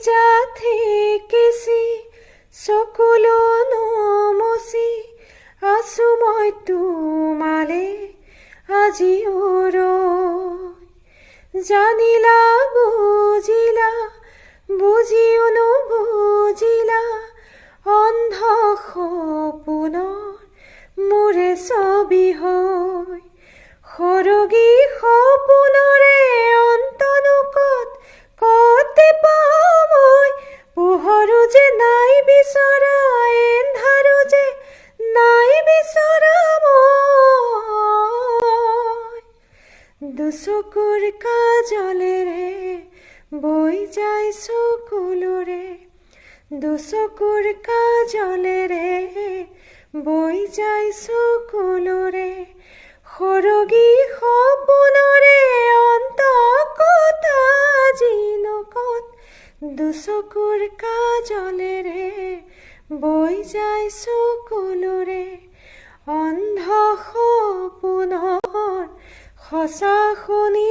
যাথে কেছি চকুলো নমচি আছো মই তোমালে আজিও ৰৈ। জানিলা বুজিলা বুজিও নুবুজিলা অন্ধ সপোনৰ মোৰে ছবি হৈ। সৰগী সপোনৰে অন্তনো কতে পাওঁ মই। পোহৰো যে নাই বিচৰা এন্ধাৰো যে নাই বিচৰা মই। দুচকুৰ কাজলেৰে বৈ যায় চকুলোৰে, দুচকুৰ কাজলেৰে বৈ যায় চকুলোৰে। সৰগী সপোনৰে অন্ত কত জিনকত দুচকুৰ কাজলেৰে বৈ যায় চকুলোৰে। অন্ধ সপোনৰ সঁচা শুনি